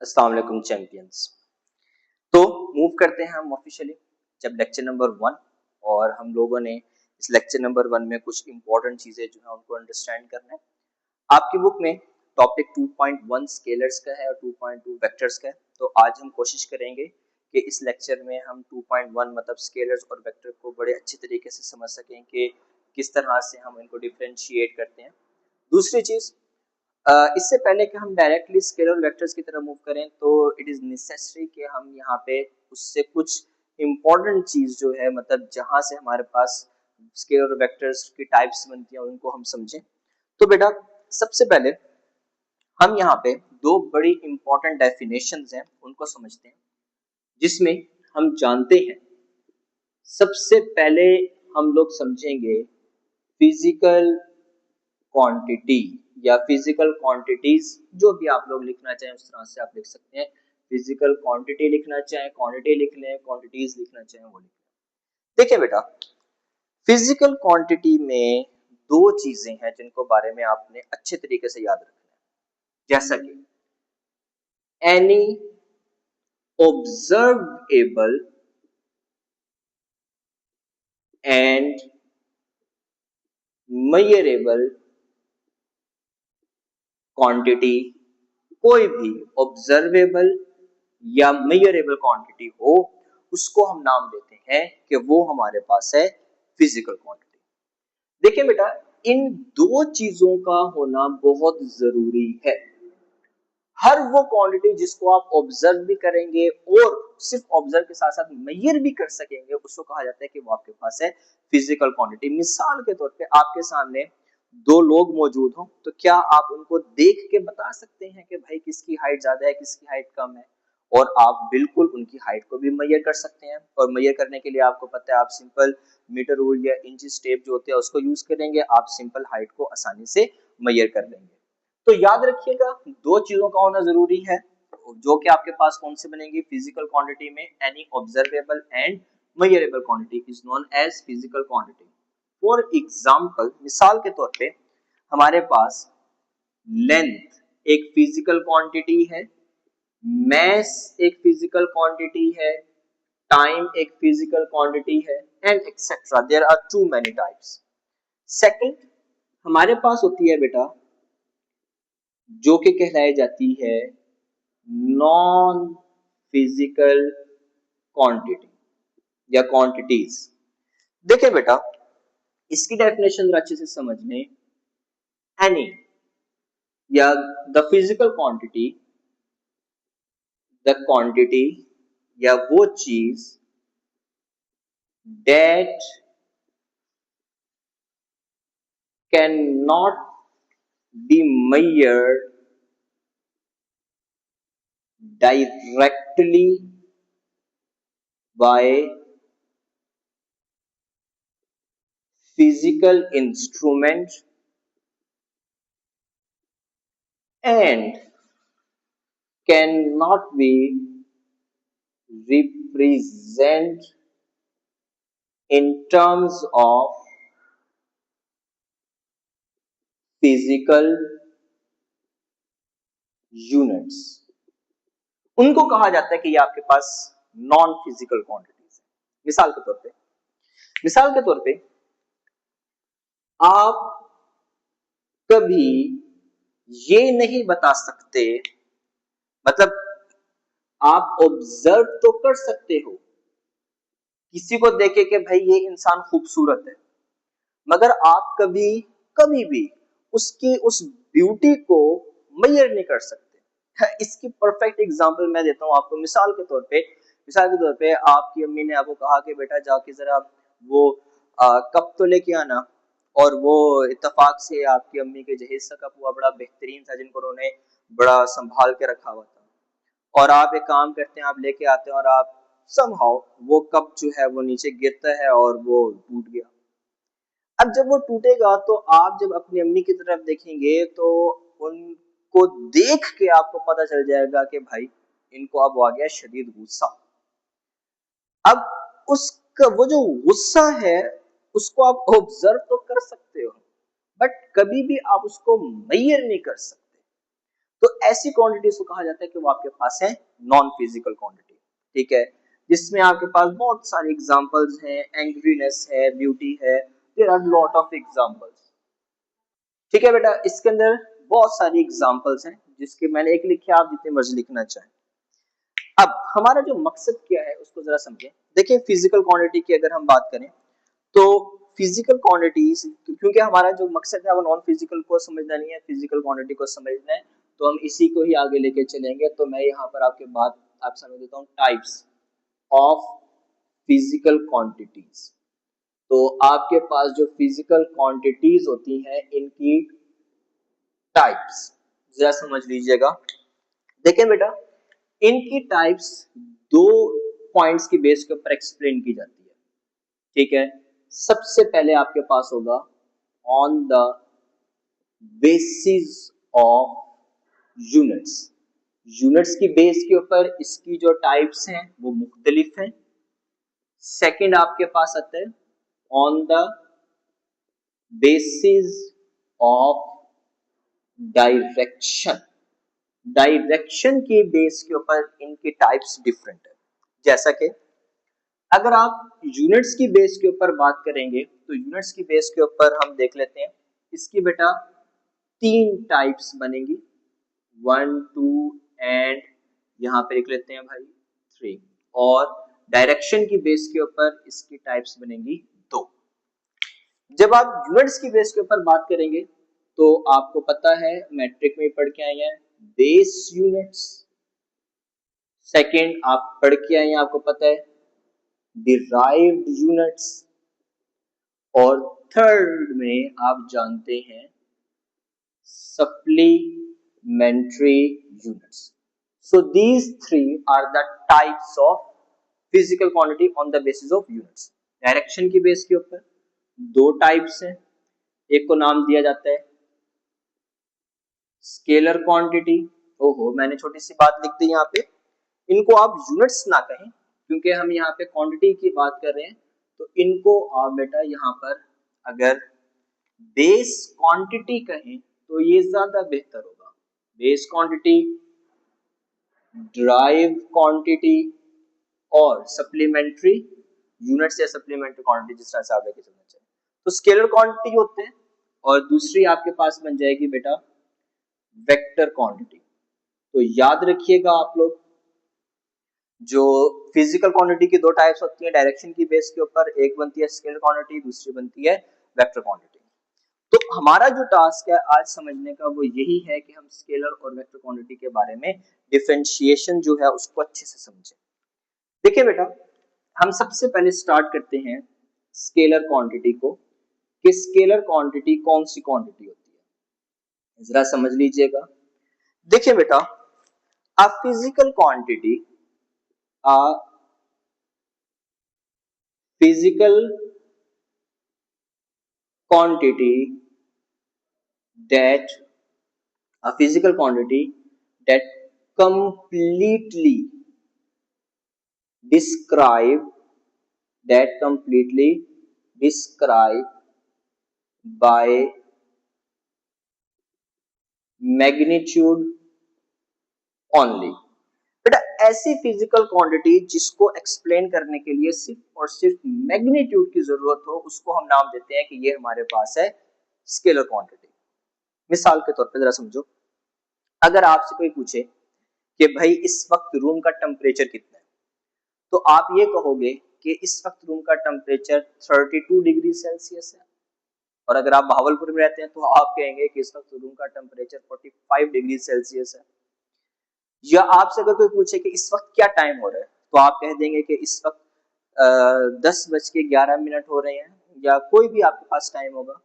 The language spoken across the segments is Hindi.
अस्सलाम वालेकुम चैंपियंस। तो मूव करते हैं हम ऑफिशियली जब लेक्चर नंबर 1 और हम लोगों ने इस लेक्चर नंबर 1 में कुछ इंपॉर्टेंट चीजें जो है उनको अंडरस्टैंड करना है। आपकी बुक में टॉपिक 2.1 स्केलर्स का है और 2.2 वेक्टर्स का है। तो आज हम कोशिश करेंगे कि इस लेक्चर में हम 2.1 मतलब स्केलर्स और वेक्टर को बड़े अच्छे तरीके से समझ सकें कि किस तरह से हम इनको डिफरेंशिएट करते हैं। दूसरी चीज, इससे पहले कि हम डायरेक्टली स्केलर वेक्टर्स की तरफ मूव करें तो इट इज नेसेसरी कि हम यहाँ पे उससे कुछ इम्पोर्टेंट चीज जो है मतलब जहां से हमारे पास स्केलर वेक्टर्स की टाइप्स बनती हैं उनको हम समझें। तो बेटा सबसे पहले हम यहाँ पे दो बड़ी इंपॉर्टेंट डेफिनेशंस हैं उनको समझते हैं, जिसमें हम जानते हैं सबसे पहले हम लोग समझेंगे फिजिकल क्वांटिटी या फिजिकल क्वांटिटीज, जो भी आप लोग लिखना चाहें उस तरह से आप लिख सकते हैं। फिजिकल क्वांटिटी लिखना चाहें क्वांटिटी लिख लें, क्वांटिटीज लिखना चाहें वो लिख लें। देखिए बेटा, फिजिकल क्वांटिटी में दो चीजें हैं जिनको बारे में आपने अच्छे तरीके से याद रखना है, जैसा कि any observable and measurable quantity. कोई भी ऑब्जर्वेबल या मेजरेबल क्वांटिटी हो उसको हम नाम देते हैं कि वो हमारे पास है फिजिकल क्वांटिटी। देखिए बेटा, इन दो चीजों का होना बहुत जरूरी है। हर वो क्वांटिटी जिसको आप ऑब्जर्व भी करेंगे और सिर्फ ऑब्जर्व के साथ साथ मेजर भी कर सकेंगे उसको कहा जाता है कि वो आपके पास है फिजिकल क्वांटिटी। मिसाल के तौर पे आपके सामने दो लोग मौजूद हों तो क्या आप उनको देख के बता सकते हैं कि भाई किसकी हाइट ज्यादा है किसकी हाइट कम है, और आप बिल्कुल उनकी हाइट को भी मेजर कर सकते हैं। और मेजर करने के लिए आपको पता है आप सिंपल मीटर रूल या इंच टेप जो होते हैं उसको यूज करेंगे, आप सिंपल हाइट को आसानी से मेजर कर लेंगे। तो याद रखिएगा दो चीजों का होना जरूरी है जो कि आपके पास कौन से बनेंगी फिजिकल क्वांटिटी में, any observable and measurable quantity is known as physical quantity. For example, मिसाल के तौर पे हमारे पास लेंथ एक फिजिकल क्वांटिटी है, मैस एक फिजिकल क्वांटिटी है, टाइम एक फिजिकल क्वांटिटी है and etcetera. There are too many types. Second हमारे पास होती है बेटा जो कि कहलाई जाती है नॉन फिजिकल क्वांटिटी या क्वांटिटीज। देखिए बेटा, इसकी डेफिनेशन जरा अच्छे से समझ लें। एनी या the physical quantity, the quantity या वो चीज that can not B measured directly by physical instrument and cannot be represented in terms of physical units। उनको कहा जाता है कि ये आपके पास नॉन फिजिकल क्वांटिटीज है। मिसाल के तौर पे आप कभी ये नहीं बता सकते, मतलब आप ऑब्जर्व तो कर सकते हो किसी को देखे कि भाई ये इंसान खूबसूरत है, मगर आप कभी कभी भी उसकी उस ब्यूटी को मेजर नहीं कर सकते। इसकी परफेक्ट एग्जांपल मैं देता हूं आपको। मिसाल के तौर पे आपकी अम्मी ने आपको कहा कि बेटा जाके जरा वो कप तो लेके आना, और वो इत्तेफाक से आपकी अम्मी के जहेज का कप हुआ बड़ा बेहतरीन था जिनको उन्होंने बड़ा संभाल के रखा हुआ था। और आप एक काम करते हैं, आप लेके आते हैं और आप समहाउ वो कप जो है वो नीचे गिरता है और वो टूट गया। अब जब वो टूटेगा तो आप जब अपनी अम्मी की तरफ देखेंगे तो उनको देख के आपको पता चल जाएगा कि भाई इनको अब आ गया शदीद गुस्सा। अब उसका वो जो गुस्सा है उसको आप ऑब्जर्व तो कर सकते हो, बट कभी भी आप उसको मेजर नहीं कर सकते। तो ऐसी क्वांटिटीज को कहा जाता है कि वो आपके पास है नॉन फिजिकल क्वांटिटी, ठीक है, जिसमें आपके पास बहुत सारे एग्जांपल्स हैं, एंग्रीनेस है, ब्यूटी है, there are lot of examples, ठीक है बेटा। इसके अंदर बहुत सारी एग्जांपल्स हैं जिसके मैंने एक लिखे, आप जितने मर्जी लिखना चाहें। अब हमारा जो मकसद क्या है उसको जरा समझें। देखिए फिजिकल क्वांटिटी की अगर हम बात करें तो फिजिकल क्वांटिटीज, क्योंकि हमारा जो मकसद है वो नॉन फिजिकल को समझना नहीं है, फिजिकल क्वांटिटी को समझना है, तो हम इसी को ही आगे लेके चलेंगे। तो मैं यहाँ पर आपके बात आप समझ देता हूँ टाइप्स ऑफ फिजिकल क्वांटिटीज। तो आपके पास जो फिजिकल क्वांटिटीज होती हैं इनकी टाइप्स जरा समझ लीजिएगा। देखिए बेटा, इनकी टाइप्स दो पॉइंट्स की बेस के ऊपर एक्सप्लेन की जाती है, ठीक है। सबसे पहले आपके पास होगा on the basis of units. Units की बेस के ऊपर इसकी जो टाइप्स हैं वो मुख्तलिफ हैं। सेकंड आपके पास आता है on the basis of direction. Direction के बेस के ऊपर इनकी टाइप्स डिफरेंट है। जैसा कि अगर आप यूनिट्स की बेस के ऊपर बात करेंगे तो यूनिट्स की बेस के ऊपर हम देख लेते हैं, इसकी बेटा तीन टाइप्स बनेंगी, 1 2 एंड यहाँ पे लिख लेते हैं भाई 3। और डायरेक्शन की बेस के ऊपर इसकी टाइप्स बनेंगी 2। जब आप यूनिट्स की बेस के ऊपर बात करेंगे तो आपको पता है मैट्रिक में पढ़ के आए हैं बेस यूनिट्स, सेकंड आप पढ़ के आए हैं आपको पता है डिराइव्ड यूनिट्स, और थर्ड में आप जानते हैं supplementary units. So these three are the types of physical quantity on the basis of units. Direction की बेस के ऊपर दो टाइप्स हैं, एक को नाम दिया जाता है स्केलर क्वांटिटी। ओहो मैंने छोटी सी बात लिख दी यहाँ पे, इनको आप यूनिट्स ना कहें क्योंकि हम यहाँ पे क्वांटिटी की बात कर रहे हैं, तो इनको आप बेटा यहाँ पर अगर बेस क्वांटिटी कहें तो ये ज्यादा बेहतर होगा। बेस क्वांटिटी, ड्राइव क्वांटिटी और सप्लीमेंट्री यूनिट्स या सप्लीमेंट्री क्वांटिटी, जिस तरह से आप लेके चलना चाहिए। तो स्केलर क्वांटिटी होते हैं और दूसरी आपके पास बन जाएगी बेटा वेक्टर क्वांटिटी। तो याद रखिएगा आप लोग, जो फिजिकल क्वांटिटी की दो टाइप्स होती है डायरेक्शन की बेस के ऊपर, एक बनती है स्केलर क्वांटिटी, दूसरी बनती है वेक्टर क्वांटिटी। तो हमारा जो टास्क है आज समझने का वो यही है कि हम स्केलर और वेक्टर क्वांटिटी के बारे में डिफरेंशिएशन जो है उसको अच्छे से समझें। देखिए बेटा, हम सबसे पहले स्टार्ट करते हैं स्केलर क्वांटिटी को, कि स्केलर क्वांटिटी कौन सी क्वांटिटी होती है, जरा समझ लीजिएगा। देखिए बेटा, a physical quantity, a physical quantity that a physical quantity that completely describe by magnitude only। बेटा ऐसी फिजिकल क्वांटिटी जिसको एक्सप्लेन करने के लिए सिर्फ और सिर्फ मैग्नीट्यूड की जरूरत हो उसको हम नाम देते हैं कि ये हमारे पास है स्केलर क्वांटिटी। मिसाल के तौर पे जरा समझो, अगर आपसे कोई पूछे कि भाई इस वक्त रूम का टेम्परेचर कितना है, तो आप ये कहोगे कि इस वक्त रूम का टेम्परेचर 32 डिग्री सेल्सियस है। और अगर आप भावलपुर में रहते हैं तो आप कहेंगे कि इस वक्त रूम का टेम्परेचर 45 डिग्री सेल्सियस है। या आपसे अगर कोई पूछे कि इस वक्त क्या टाइम हो रहा है, तो आप कह देंगे कि इस वक्त 10:11 हो रहे हैं, या कोई भी आपके पास टाइम होगा।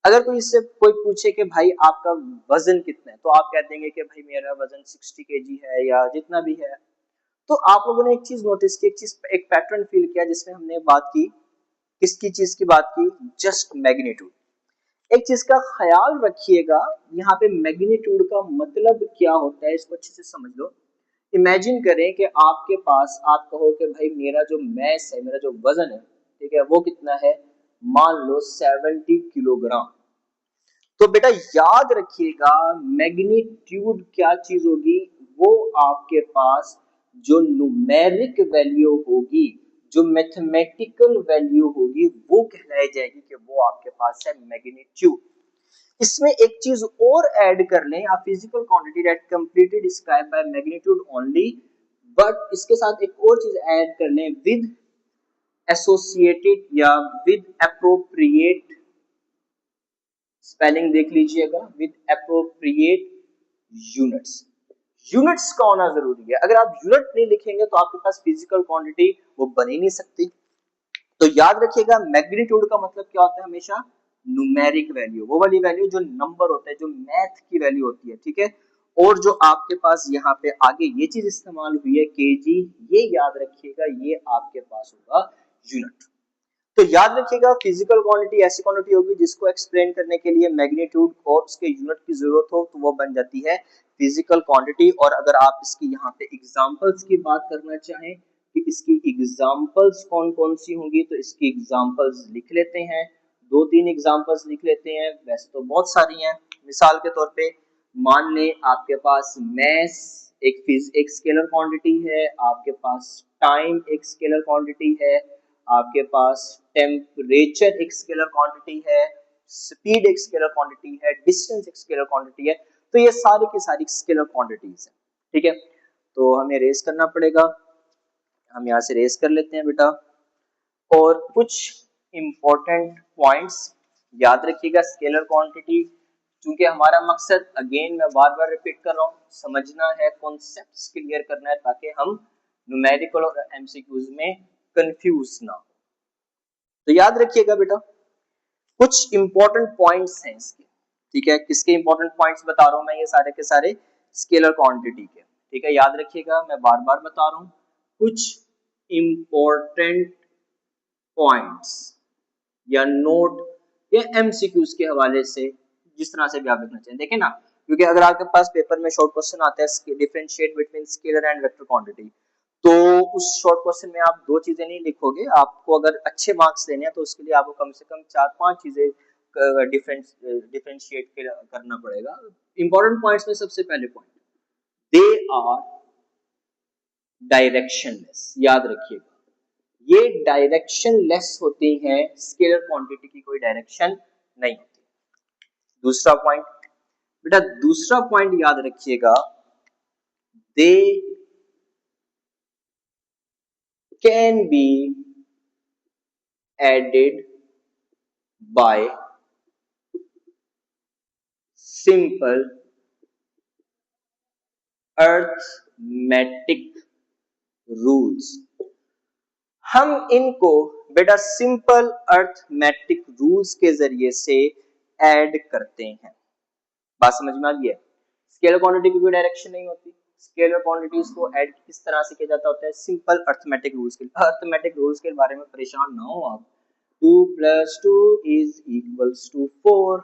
अगर कोई इससे कोई पूछे कि भाई आपका वजन कितना है, तो आप कह देंगे कि भाई मेरा वजन 60 kg है या जितना भी है। तो आप लोगों ने एक चीज नोटिस की, एक पैटर्न फील किया जिसमें हमने बात की, किसकी चीज की बात की, जस्ट मैग्नीट्यूड। एक चीज का ख्याल रखिएगा, यहाँ पे मैग्नीट्यूड का मतलब क्या होता है इसको अच्छे से समझ लो। इमेजिन करें कि आपके पास, आप कहो कि भाई मेरा जो मैस है, मेरा जो वजन है, ठीक है, वो कितना है, मान लो 70 किलोग्राम। तो बेटा याद रखिएगा मैग्नीट्यूड क्या चीज होगी, वो आपके पास जो न्यूमेरिक वैल्यू होगी, जो मैथमेटिकल वैल्यू होगी, वो कहलाई जाएगी कि वो आपके पास है मैग्नीट्यूड। इसमें एक चीज और ऐड कर लें, आप physical quantity that completely describe by magnitude only, but इसके साथ एक और चीज ऐड कर लें विद एसोसिएटेड या विद एप्रोप्रिएट, स्पेलिंग देख लीजिएगा, विद एप्रोप्रिएट यूनिट्स। यूनिट्स का होना जरूरी है, अगर आप यूनिट नहीं लिखेंगे तो आपके पास फिजिकल क्वांटिटी वो बन ही नहीं सकती। तो याद रखिएगा मैग्नीट्यूड का मतलब क्या होता है, हमेशा न्यूमेरिक वैल्यू, वो वाली वैल्यू जो नंबर होता है, जो मैथ की वैल्यू होती है, ठीक है। और जो आपके पास यहाँ पे आगे ये चीज इस्तेमाल हुई है केजी, ये याद रखिएगा, ये आपके पास होगा यूनिट। तो याद रखिएगा फिजिकल क्वांटिटी ऐसी क्वांटिटी होगी जिसको एक्सप्लेन करने के लिए मैग्नीट्यूड और उसके यूनिट की जरूरत हो, तो वो बन जाती है फिजिकल क्वांटिटी। और अगर आप इसकी यहाँ पे एग्जांपल्स की बात करना चाहें कि इसकी एग्जांपल्स कौन कौन सी होंगी, तो इसकी एग्जांपल्स लिख लेते हैं, दो तीन एग्जांपल्स लिख लेते हैं, वैसे तो बहुत सारी हैं। मिसाल के तौर पे मान लें आपके पास मैस एक स्केलर क्वांटिटी है, आपके पास टाइम एक स्केलर क्वांटिटी है, आपके पास टेम्परेचर एक स्केलर क्वांटिटी है, स्पीड एक स्केलर क्वांटिटी है, डिस्टेंस एक स्केलर क्वांटिटी है। तो ये सारी की सारी स्केलर क्वांटिटीज है, ठीक है। तो हमें रेस करना पड़ेगा, हम यहाँ से रेस कर लेते हैं बेटा। और कुछ इंपॉर्टेंट पॉइंट्स याद रखिएगा स्केलर क्वांटिटी, क्योंकि हमारा मकसद अगेन मैं बार बार रिपीट कर रहा हूँ, समझना है, कॉन्सेप्ट्स क्लियर करना है, ताकि हम न्यूमेरिकल और एमसीक्यूज में कंफ्यूज ना हो। तो याद रखिएगा बेटा कुछ इंपॉर्टेंट पॉइंट्स हैं इसके, ठीक है। किसके इंपॉर्टेंट पॉइंट्स बता रहा हूं मैं, ये सारे के सारे स्केलर क्वांटिटी के, ठीक है। याद रखिएगा मैं बार बार बता रहा हूं कुछ इंपॉर्टेंट पॉइंट्स या नोट या एमसीक्यूज के हवाले से, जिस तरह से भी आप लिखना चाहिए, देखें ना, क्योंकि अगर आपके पास पेपर में शॉर्ट क्वेश्चन आता है differentiate between scalar and vector quantity, तो उस शॉर्ट क्वेश्चन में आप दो चीजें नहीं लिखोगे, आपको अगर अच्छे मार्क्स लेने हैं तो उसके लिए आपको कम से कम 4-5 चीजें डिफरेंशिएट करना पड़ेगा। इंपॉर्टेंट पॉइंट्स में सबसे पहले पॉइंट, दे आर डायरेक्शनलेस। याद रखिएगा ये डायरेक्शन लेस होती हैं, स्केलर क्वांटिटी की कोई डायरेक्शन नहीं होती। दूसरा पॉइंट बेटा, दूसरा पॉइंट याद रखिएगा, they can be added by simple arithmetic rules. हम इनको बेटा सिंपल अर्थमेटिक रूल्स के जरिए से ऐड करते हैं। बात समझ में आ गई है। स्केलर क्वांटिटी की कोई डायरेक्शन नहीं होती, स्केलर क्वांटिटीज को ऐड किस तरह से किया जाता होता है, सिंपल अर्थमेटिक रूल्स के। अर्थमेटिक रूल्स के बारे में परेशान ना हो आप, 2 + 2 = 4,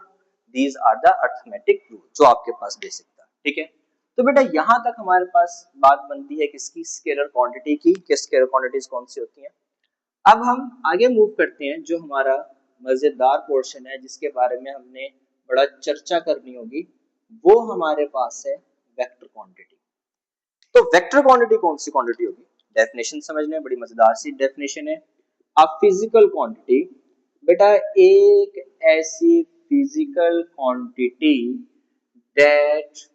these are the arithmetic rule जो आपके पास बेसिक था, ठीक है। तो बेटा यहां तक हमारे पास बात बनती है किसकी, स्केलर क्वांटिटी की, कि स्केलर क्वांटिटीज कौन सी होती हैं। अब हम आगे मूव करते हैं, जो हमारा मजेदार पोर्शन है जिसके बारे में हमने बड़ा चर्चा करनी होगी, वो हमारे पास है वेक्टर क्वांटिटी। तो वेक्टर क्वांटिटी कौन सी क्वांटिटी होगी, डेफिनेशन समझने, बड़ी मजेदार सी डेफिनेशन है। अब फिजिकल क्वांटिटी बेटा एक ऐसी physical quantity that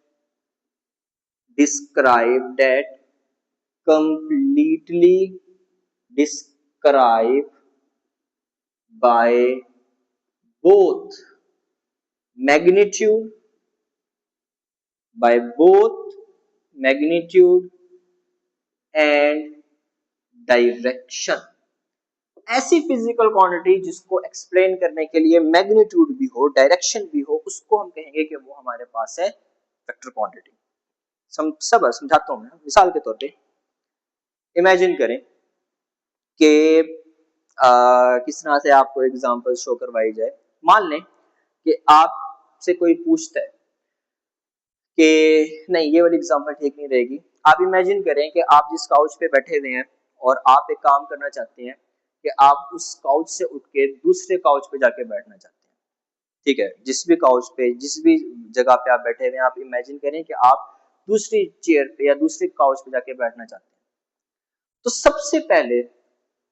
describe that completely describe by both magnitude and direction. ऐसी फिजिकल क्वांटिटी जिसको एक्सप्लेन करने के लिए मैग्नीट्यूड भी हो, डायरेक्शन भी हो, उसको हम कहेंगे कि वो हमारे पास है वेक्टर क्वांटिटी। सब समझाता हूं मैं। मिसाल के तौर पे इमेजिन करें कि किस तरह से आपको एग्जांपल शो करवाई जाए। मान लें कि आपसे कोई पूछता है कि नहीं, ये वाली एग्जांपल ठीक नहीं रहेगी। आप इमेजिन करें कि आप जिस काउच पे बैठे हुए हैं और आप एक काम करना चाहते हैं कि आप उस काउच से उठ के दूसरे काउच पे जाके बैठना चाहते हैं। ठीक है, जिस भी काउच पे, जिस भी जगह पे आप बैठे हुए हैं, आप इमेजिन करें कि आप दूसरी चेयर पे या दूसरे काउच पे जाके बैठना चाहते हैं, तो सबसे पहले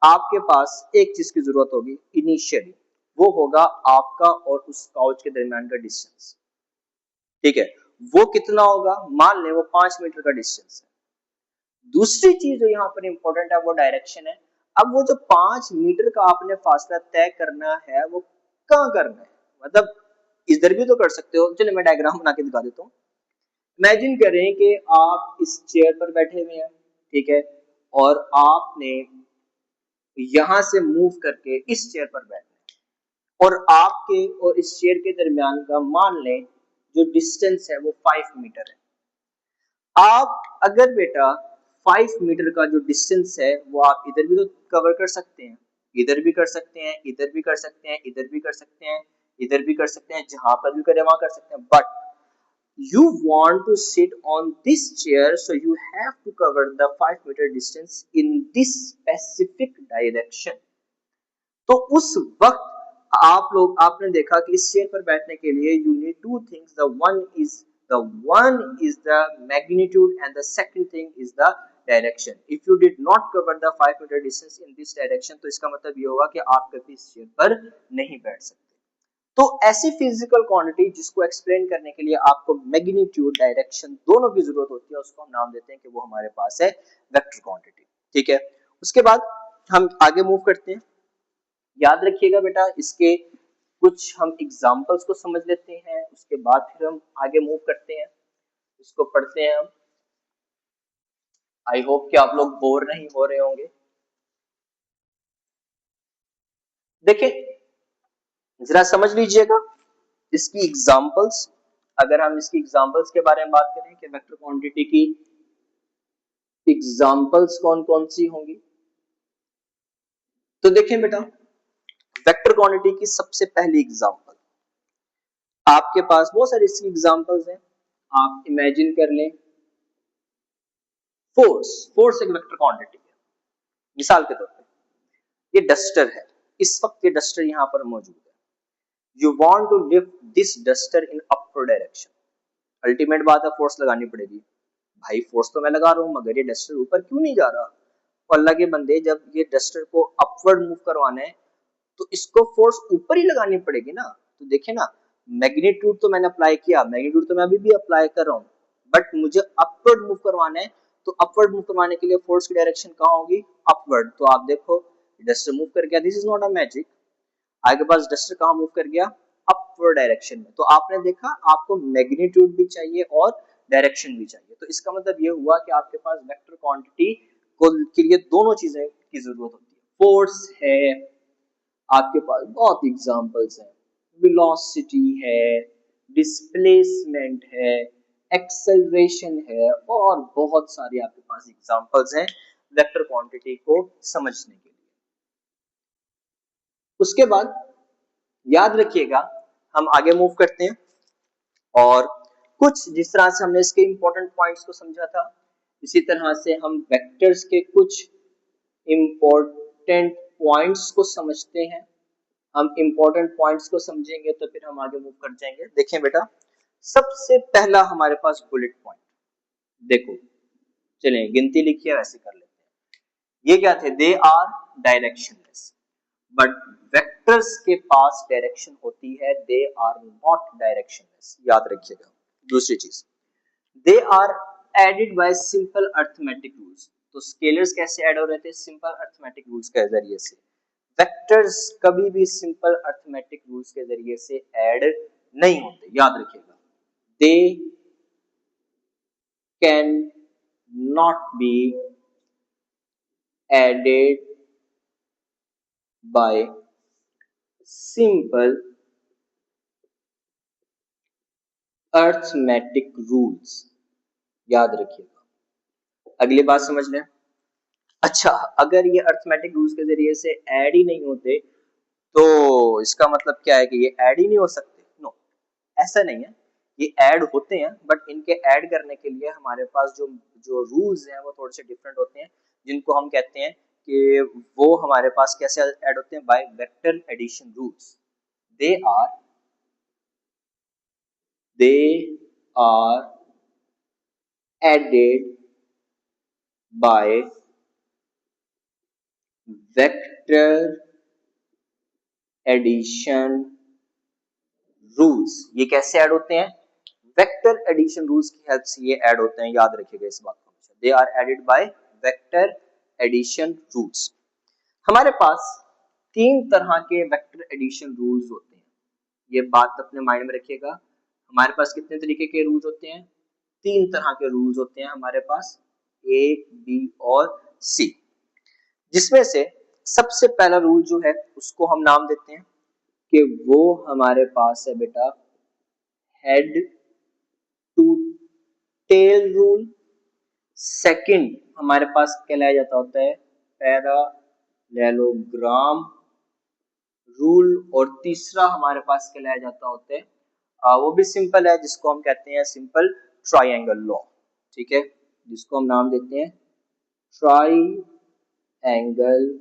आपके पास एक चीज की जरूरत होगी इनिशियली, वो होगा आपका और उस काउच के दरमियान का डिस्टेंस। ठीक है, वो कितना होगा, मान लें वो 5 मीटर का डिस्टेंस है। दूसरी चीज जो यहाँ पर इंपॉर्टेंट है वो डायरेक्शन है। अब वो जो 5 मीटर का आपने फासला तय करना है वो कहाँ करना है, मतलब इधर भी तो कर सकते हो, चलिए मैं डायग्राम बना के दिखा देता हूँ। इमेजिन करें कि आप इस चेयर पर बैठे हुए हैं, ठीक है, और आपने यहां से मूव करके इस चेयर पर बैठना है, और आपके और इस चेयर के दरमियान का मान लें जो डिस्टेंस है वो 5 मीटर है। आप अगर बेटा 5 मीटर का जो डिस्टेंस है वो आप इधर भी तो कवर कर सकते हैं, इधर भी कर सकते हैं, इधर भी कर सकते हैं, इधर भी कर सकते हैं, इधर भी कर सकते हैं, जहां पर भी करें वहां कर सकते हैं, but you want to sit on this chair, so you have to cover the 5 meter distance in this specific direction। तो उस वक्त आप लोग आपने देखा कि इस चेयर पर बैठने के लिए you need two things, the magnitude and the second thing is the direction. If you did not cover the 5 metre distance in this direction, तो इसका मतलब ये होगा कि आप कभी इस चेयर पर नहीं बैठ सकते। तो ऐसी फिजिकल क्वांटिटी जिसको एक्सप्लेन करने के लिए आपको मैग्नीट्यूड डायरेक्शन दोनों की जरूरत होती है, उसको हम नाम देते हैं कि वो हमारे पास है वेक्टर क्वांटिटी। ठीक है, उसके बाद हम आगे मूव करते हैं। याद रखिएगा बेटा, इसके कुछ हम एग्जांपल्स को समझ लेते हैं, उसके बाद फिर हम आगे मूव करते हैं, इसको पढ़ते हैं हम। आई होप कि आप लोग बोर नहीं हो रहे होंगे। देखिए जरा समझ लीजिएगा इसकी एग्जांपल्स। अगर हम इसकी एग्जांपल्स के बारे में बात करें कि वेक्टर क्वांटिटी की एग्जांपल्स कौन कौन सी होंगी, तो देखें बेटा वेक्टर क्वांटिटी की सबसे पहली एग्जांपल, आपके पास बहुत सारी इसकी एग्जांपल्स हैं। आप इमेजिन कर लें फोर्स एक वेक्टर क्वांटिटी है। मिसाल के तौर पे ये डस्टर है, इस वक्त ये डस्टर यहां पर मौजूद है। You want to lift this duster in upward direction. Ultimate बात है फोर्स लगानी पड़ेगी। भाई फोर्स तो मैं लगा रहा हूं मगर ये डस्टर ऊपर क्यों नहीं जा रहा। और अल्लाह के बंदे, जब ये डस्टर को अपवर्ड मूव करवाना है तो इसको फोर्स ऊपर ही लगानी पड़ेगी ना। तो देखे ना, मैग्नीट्यूड तो मैंने अप्लाई किया, मैग्नीट्यूड तो मैं अभी भी अप्लाई कर रहा हूँ, बट मुझे अपवर्ड मूव करवाना है, तो अपवर्ड मूव करवाने के लिए फोर्स की डायरेक्शन कहाँ होगी, अपवर्ड। तो आप देखो डस्टर मूव कर गया, this is not a magic. आपके पास डस्टर कहाँ मूव कर गया, अपवर्ड डायरेक्शन में। तो आपने देखा आपको मैग्नीट्यूड भी चाहिए और डायरेक्शन भी चाहिए, तो इसका मतलब ये हुआ कि आपके पास वेक्टर क्वांटिटी को के लिए दोनों चीजें की जरूरत होती है। फोर्स है, आपके पास बहुत एग्जांपल्स हैं, वेलोसिटी है, डिस्प्लेसमेंट है, एक्सेलरेशन है, और बहुत सारी आपके पास एग्जांपल्स हैं वेक्टर क्वांटिटी को समझने के लिए। उसके बाद याद रखिएगा हम आगे मूव करते हैं, और कुछ जिस तरह से हमने इसके इंपॉर्टेंट पॉइंट्स को समझा था, इसी तरह से हम वेक्टर्स के कुछ इंपॉर्टेंट पॉइंट्स को समझते हैं। हम इंपॉर्टेंट पॉइंट्स को समझेंगे तो फिर हम आगे मूव कर जाएंगे। देखें बेटा, सबसे पहला हमारे पास बुलेट पॉइंट, देखो चलें गिनती लिखिए वैसे कर लेते हैं। ये क्या थे, they are directionless, but vectors के पास डायरेक्शन होती है, दे आर नॉट डायरेक्शनलेस, याद रखिएगा। दूसरी चीज, they are added by simple arithmetic rules. तो स्केलर्स कैसे ऐड हो रहे थे, सिंपल अर्थमेटिक रूल्स के जरिए से। वेक्टर्स कभी भी सिंपल अर्थमेटिक रूल्स के जरिए से ऐड नहीं होते, याद रखिएगा। They can not be added by simple arithmetic rules, याद रखिएगा। अगली बात समझ लें। अच्छा, अगर ये अर्थमेटिक रूल्स के जरिए से ऐड ही नहीं होते तो इसका मतलब क्या है कि ये ऐड ही नहीं हो सकते, नो, ऐसा नहीं है। ये ऐड होते हैं, बट इनके ऐड करने के लिए हमारे पास जो जो रूल्स हैं वो थोड़े से डिफरेंट होते हैं, जिनको हम कहते हैं कि वो हमारे पास कैसे ऐड होते हैं, by vector addition rules. They are they are added by vector addition rules. ये कैसे ऐड होते हैं? वेक्टर एडिशन रूल्स की हेल्प से ये ऐड होते हैं, याद रखिएगा इस बात को। They are added by vector addition rules. हमारे पास तीन तरह के वेक्टर एडिशन रूल्स होते हैं, ये बात अपने माइंड में रखिएगा। हमारे पास कितने तरीके के रूल्स होते हैं? तीन तरह के रूल्स होते हैं हमारे पास, ए, बी और सी। जिसमें से सबसे पहला रूल जो है उसको हम नाम देते हैं कि वो हमारे पास है बेटा head to tail rule. Second हमारे पास कहलाया जाता होता है पैरालेलोग्राम रूल। और तीसरा हमारे पास कहलाया जाता होता है वो भी सिंपल है, जिसको हम कहते हैं सिंपल ट्राइंगल लॉ। ठीक है, जिसको हम नाम देते हैं ट्राइंगल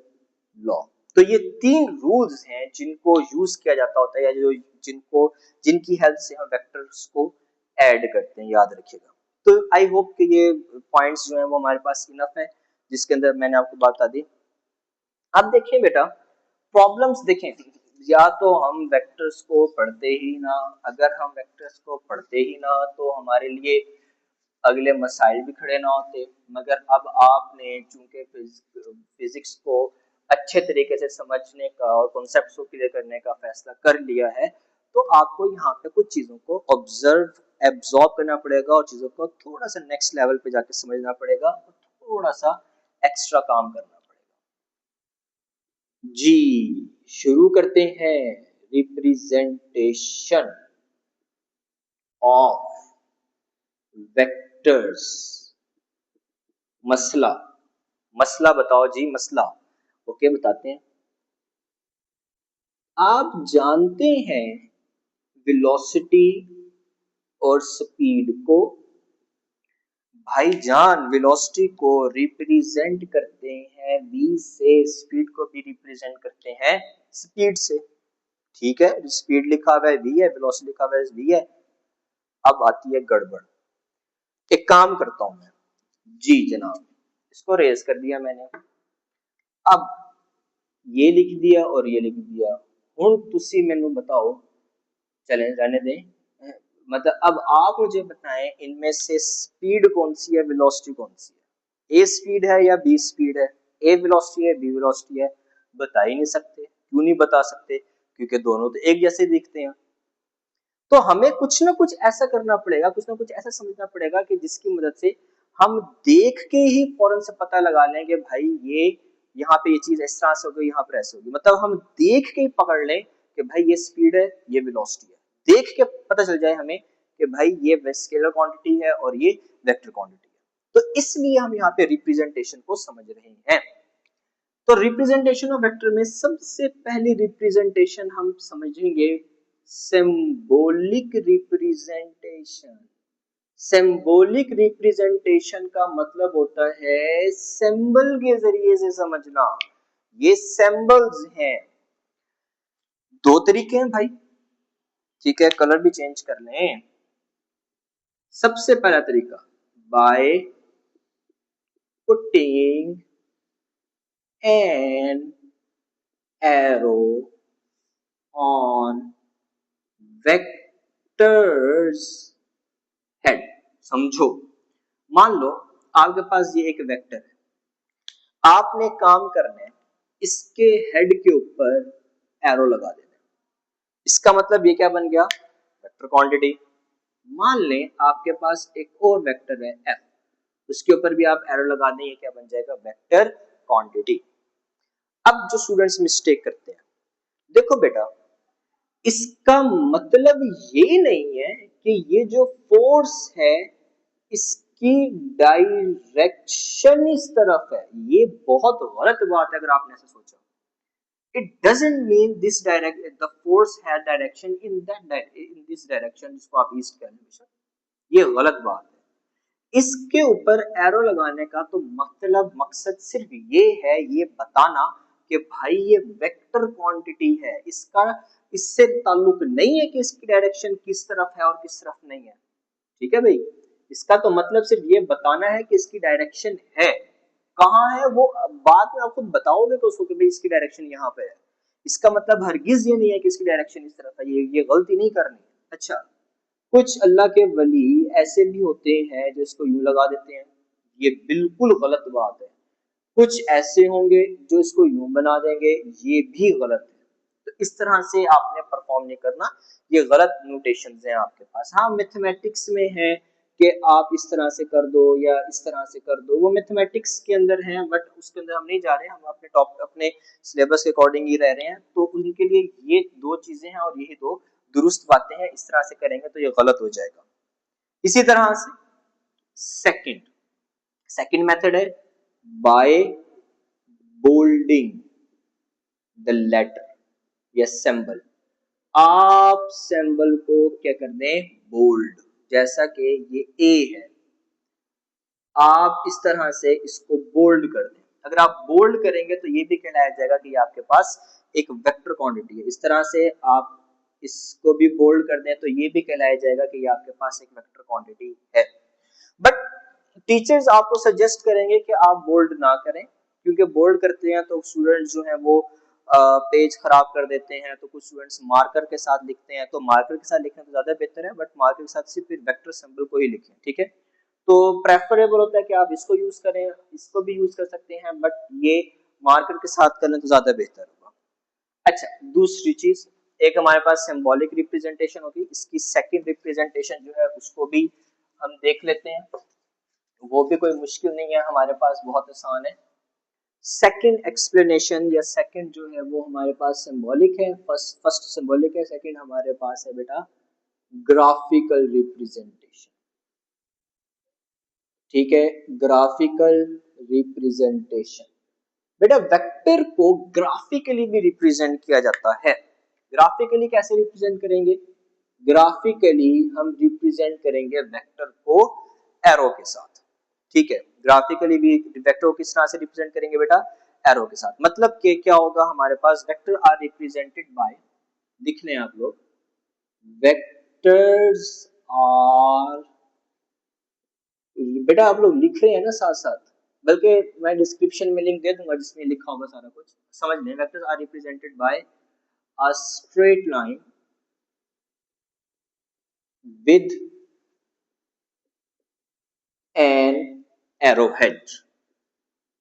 लॉ। तो ये तीन रूल्स हैं जिनको यूज किया जाता होता है, या जो जिनकी हेल्प से हम वेक्टर्स को ऐड करते हैं, याद रखिएगा। तो आई होप कि ये पॉइंट्स जो हैं वो हमारे पास इनफ है, जिसके अंदर मैंने आपको बता दी। अब देखिए बेटा, प्रॉब्लम्स देखें, या तो हम वेक्टर्स को पढ़ते ही ना, अगर हम वेक्टर्स को पढ़ते ही ना तो हमारे लिए अगले मसाइल भी खड़े ना होते। मगर अब आपने चूंकि फिजिक्स को अच्छे तरीके से समझने का और कॉन्सेप्ट्स को क्लियर करने का फैसला कर लिया है, तो आपको यहाँ पे कुछ चीजों को एब्जॉर्ब करना पड़ेगा और चीजों को थोड़ा सा नेक्स्ट लेवल पे जाके समझना पड़ेगा और थोड़ा सा एक्स्ट्रा काम करना पड़ेगा। जी, शुरू करते हैं रिप्रेजेंटेशन ऑफ वेक्टर्स। मसला बताओ जी, मसला। ओके, बताते हैं। आप जानते हैं वेलोसिटी और स्पीड को। भाईजान, वेलोसिटी को रिप्रेजेंट करते हैं v से, स्पीड को भी रिप्रेजेंट करते हैं स्पीड से। ठीक है, स्पीड लिखा हुआ है v है, वेलोसिटी लिखा हुआ है v है। अब आती है गड़बड़। एक काम करता हूं मैं, जी जनाब, इसको रेज कर दिया मैंने। अब ये लिख दिया और ये लिख दिया। हुण तुसी मैनू बताओ, चले रहने दें, मतलब अब आप मुझे बताएं इनमें से स्पीड कौन सी है, वेलोसिटी कौन सी है? ए स्पीड है या बी स्पीड है? ए वेलोसिटी है, बी वेलोसिटी है? बता ही नहीं सकते। क्यों नहीं बता सकते? क्योंकि दोनों तो एक जैसे दिखते हैं। तो हमें कुछ ना कुछ ऐसा करना पड़ेगा, कुछ ना कुछ ऐसा समझना पड़ेगा कि जिसकी मदद से हम देख के ही फौरन से पता लगा लें कि भाई ये यहाँ पे ये चीज इस तरह से होगी, यहाँ पर ऐसे होगी। मतलब हम देख के ही पकड़ लें कि भाई ये स्पीड है, ये वेलोसिटी है। देख के पता चल जाए हमें कि भाई ये स्केलर क्वांटिटी है और ये वेक्टर क्वांटिटी है। तो इसलिए हम यहाँ पे रिप्रेजेंटेशन को समझ रहे हैं। तो रिप्रेजेंटेशन ऑफ वेक्टर में सबसे पहली रिप्रेजेंटेशन हम समझेंगे सिंबॉलिक रिप्रेजेंटेशन। सिंबॉलिक रिप्रेजेंटेशन का मतलब होता है सिंबल के जरिए से समझना। ये सिंबल्स हैं, दो तरीके हैं भाई। ठीक है, कलर भी चेंज कर लें। सबसे पहला तरीका, by putting an arrow on vectors head. समझो, मान लो आपके पास ये एक वेक्टर है, आपने काम करना है इसके हेड के ऊपर एरो लगा देना। इसका मतलब ये क्या बन गया? Vector quantity. मान लें आपके पास एक और वेक्टर है f, उसके ऊपर भी आप एरो लगा दें, ये क्या बन जाएगा? Vector quantity. अब जो स्टूडेंट्स मिस्टेक करते हैं, देखो बेटा, इसका मतलब ये नहीं है कि ये जो फोर्स है इसकी डायरेक्शन इस तरफ है। ये बहुत गलत बात है अगर आपने ऐसा सोचा। It doesn't mean this direct the force had direction in this direction, जिसको आप ईस्ट कह रहे हैं, ये गलत बात है। इसके ऊपर एरो लगाने का तो मतलब मकसद सिर्फ ये है, ये बताना कि भाई ये वेक्टर क्वांटिटी है, इसका इससे ताल्लुक नहीं है कि इसकी डायरेक्शन किस तरफ है और किस तरफ नहीं है। ठीक है भाई, इसका तो मतलब सिर्फ ये बताना है कि इसकी डायरेक्शन है, कहाँ है वो बाद में आप खुद बताओगे तो उसको कि भाई इसकी डायरेक्शन यहाँ पे है। इसका मतलब हरगिज ये नहीं है कि इसकी डायरेक्शन इस तरफ है, ये गलती नहीं करनी। अच्छा, कुछ अल्लाह के वली ऐसे भी होते हैं जो इसको यूं लगा देते हैं, ये बिल्कुल गलत बात है। कुछ ऐसे होंगे जो इसको यूं बना देंगे, ये भी गलत है। तो इस तरह से आपने परफॉर्म नहीं करना, ये गलत नोटेशंस हैं आपके पास। हाँ, मैथमेटिक्स में है कि आप इस तरह से कर दो या इस तरह से कर दो, वो मैथमेटिक्स के अंदर है, बट उसके अंदर हम नहीं जा रहे हैं, हम अपने अपने सिलेबस के अकॉर्डिंग ही रह रहे हैं। तो उनके लिए ये दो चीजें हैं और यही दो दुरुस्त बातें हैं, इस तरह से करेंगे तो ये गलत हो जाएगा। इसी तरह से सेकंड सेकंड मेथड है बाय बोल्डिंग द लेटर या सिंबल। आप सिंबल को क्या कर दें, बोल्ड, जैसा कि ये ए है, आप इस तरह से इसको बोल्ड कर दें। अगर आप बोल्ड करेंगे तो ये भी कहलाया जाएगा कि आपके पास एक वेक्टर क्वांटिटी है। इस तरह से आप इसको भी बोल्ड कर दें तो ये भी कहलाया जाएगा कि आपके पास एक वेक्टर क्वांटिटी है। बट टीचर्स आपको सजेस्ट करेंगे कि आप बोल्ड ना करें, क्योंकि बोल्ड करते हैं तो स्टूडेंट्स जो हैं वो पेज खराब कर देते हैं। तो कुछ स्टूडेंट्स मार्कर के साथ लिखते हैं, तो मार्कर के साथ लिखना तो ज्यादा बेहतर है, बट मार्कर के साथ सिर्फ वेक्टर सिंबल को ही लिखें। ठीक है, तो प्रेफरेबल होता है कि आप इसको यूज करें, इसको भी यूज कर सकते हैं, बट ये मार्कर के साथ करें तो ज्यादा बेहतर होगा। अच्छा, दूसरी चीज, एक हमारे पास सिंबॉलिक रिप्रेजेंटेशन होगी, इसकी सेकंड रिप्रेजेंटेशन जो है उसको भी हम देख लेते हैं। वो भी कोई मुश्किल नहीं है, हमारे पास बहुत आसान है। सेकंड एक्सप्लेनेशन या सेकंड जो है वो हमारे पास सिंबॉलिक है, फर्स्ट सिंबॉलिक है, सेकंड हमारे पास है बेटा ग्राफिकल रिप्रेजेंटेशन। ठीक है, ग्राफिकल रिप्रेजेंटेशन। बेटा वेक्टर को ग्राफिकली भी रिप्रेजेंट किया जाता है। ग्राफिकली कैसे रिप्रेजेंट करेंगे, ग्राफिकली हम रिप्रेजेंट करेंगे वेक्टर को एरो के साथ। ठीक है, ग्राफिकली भी वेक्टर को किस तरह से रिप्रेजेंट करेंगे बेटा, एरो के साथ। मतलब कि क्या होगा, हमारे पास वेक्टर आर रिप्रेजेंटेड बाय, लिख लें आप लोग, वेक्टर्स आर, बेटा आप लोग लिख रहे हैं ना साथ साथ, बल्कि मैं डिस्क्रिप्शन में लिंक दे दूंगा जिसमें लिखा होगा सारा कुछ, समझ लें। Vectors are represented by a straight line with an arrowhead.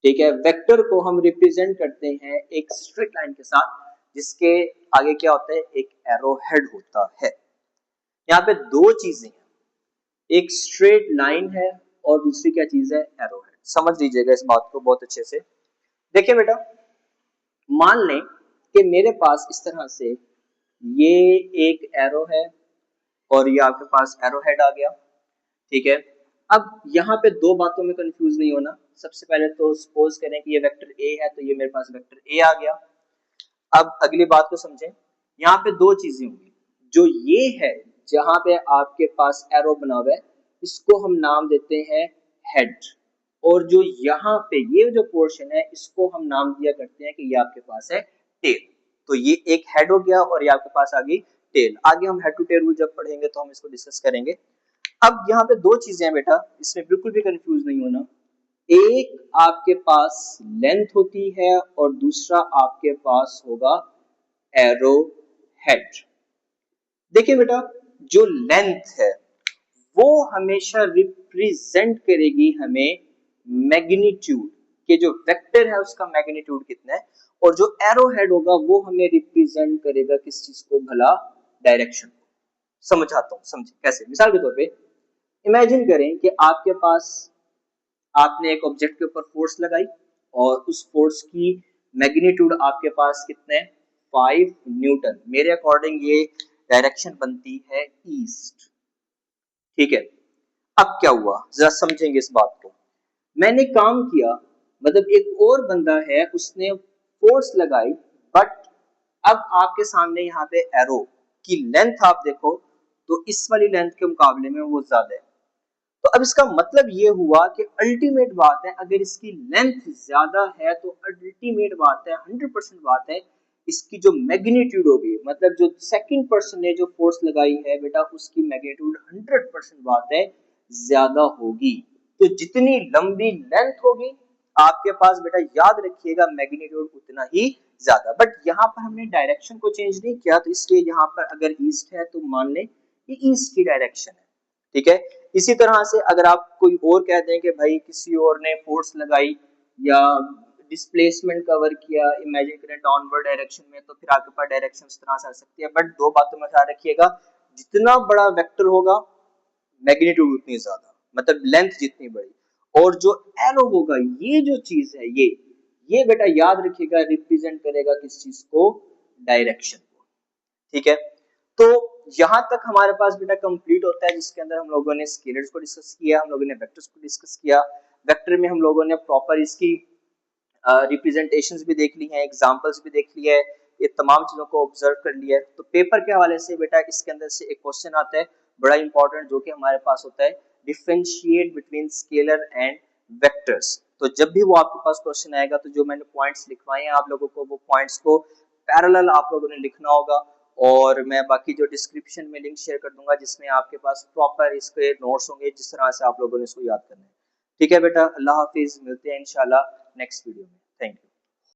ठीक है, वेक्टर को हम रिप्रेजेंट करते हैं एक स्ट्रेट लाइन के साथ, जिसके आगे क्या होता है, एक एरोहेड होता है। यहाँ पे दो चीजें हैं, एक स्ट्रेट लाइन है और दूसरी क्या चीज है, एरोहेड। समझ लीजिएगा इस बात को बहुत अच्छे से। देखिए बेटा, मान लें कि मेरे पास इस तरह से ये एक एरो है और ये आपके पास एरो हेड आ गया। ठीक है, अब यहाँ पे दो बातों में कंफ्यूज नहीं होना। सबसे पहले तो सपोज करें कि ये वेक्टर ए है, तो ये मेरे पास वेक्टर ए आ गया। अब अगली बात को समझें, यहाँ पे दो चीजें होंगी। जो ये है जहां पे आपके पास एरो बना हुआ है, इसको हम नाम देते हैं हेड, और जो यहाँ पे ये जो पोर्शन है इसको हम नाम दिया करते हैं कि ये आपके पास है टेल। तो ये एक हेड हो गया और ये आपके पास आ गई टेल। आगे हम हेड टू टेल रूल जब पढ़ेंगे तो हम इसको डिस्कस करेंगे। अब यहाँ पे दो चीजें हैं बेटा, इसमें बिल्कुल भी कंफ्यूज नहीं होना। एक आपके पास लेंथ होती है और दूसरा आपके पास होगा एरो हेड। देखिए बेटा, जो लेंथ है वो हमेशा रिप्रेजेंट करेगी हमें मैग्नीट्यूड के, जो वेक्टर है उसका मैग्नीट्यूड कितना है, और जो एरो हेड होगा वो हमें रिप्रेजेंट करेगा किस चीज को, भला डायरेक्शन को। समझाता हूं, समझे कैसे। मिसाल के तौर पे इमेजिन करें कि आपके पास, आपने एक ऑब्जेक्ट के ऊपर फोर्स लगाई और उस फोर्स की मैग्नीट्यूड आपके पास कितने, 5 न्यूटन। मेरे अकॉर्डिंग ये डायरेक्शन बनती है ईस्ट। ठीक है, अब क्या हुआ जरा समझेंगे इस बात को। मैंने काम किया, मतलब एक और बंदा है उसने फोर्स लगाई, बट अब आपके सामने यहाँ पे एरो की लेंथ आप देखो तो इस वाली लेंथ के मुकाबले में वो ज्यादा है। तो अब इसका मतलब ये हुआ कि अल्टीमेट बात है, अगर इसकी लेंथ ज्यादा है तो अल्टीमेट बात है, 100% बात है, इसकी जो मैग्नीट्यूड होगी, मतलब जो सेकंड पर्सन ने जो फोर्स लगाई है बेटा, उसकी मैग्नीट्यूड 100% बात है ज्यादा होगी। तो जितनी लंबी लेंथ होगी आपके पास बेटा, याद रखिएगा मैग्नीट्यूड उतना ही ज्यादा। बट यहाँ पर हमने डायरेक्शन को चेंज नहीं किया, तो इसलिए यहाँ पर अगर ईस्ट है तो मान लें कि ईस्ट की डायरेक्शन है, ठीक है। इसी तरह से अगर आप कोई और कह दें कि भाई किसी और ने फोर्स लगाई या डिस्प्लेसमेंट कवर किया, इमेजिन करें डाउनवर्ड डायरेक्शन में, तो फिर आपके पास डायरेक्शन इस तरह से आ सकती है। बट दो बातों में ख्याल रखिएगा, जितना बड़ा वेक्टर होगा मैग्नीट्यूड उतनी ज्यादा, मतलब लेंथ जितनी बड़ी, और जो एरो होगा, ये जो चीज है, ये बेटा याद रखिएगा रिप्रेजेंट करेगा किस चीज को, डायरेक्शन को, ठीक है। तो यहां तक हमारे पास बेटा कंप्लीट होता है, जिसके अंदर हम लोगों ने स्केलर्स को डिस्कस किया, हम लोगों ने वेक्टर्स को डिस्कस किया, वेक्टर में हम लोगों ने प्रॉपर इसकी रिप्रेजेंटेशंस भी देख ली हैं, एग्जांपल्स भी देख लिया है, ये तमाम चीजों को ऑब्जर्व कर लिया है। तो पेपर के हवाले से बेटा इसके अंदर से एक क्वेश्चन आता है बड़ा इंपॉर्टेंट, जो कि हमारे पास होता है, differentiate between scalar and vectors. तो जब भी वो आपके पास क्वेश्चन आएगा, तो जो मैंने पॉइंट्स लिखवाए हैं आप लोगों को, वो पॉइंट्स को पैरेलल आप लोगों ने लिखना होगा, और मैं बाकी जो डिस्क्रिप्शन में लिंक शेयर कर दूंगा, जिसमें आपके पास प्रॉपर इसके नोट्स होंगे, जिस तरह से आप लोगों ने इसको याद करना है। ठीक है बेटा, अल्लाह हाफिज, मिलते हैं इंशाल्लाह नेक्स्ट वीडियो में। Thank you.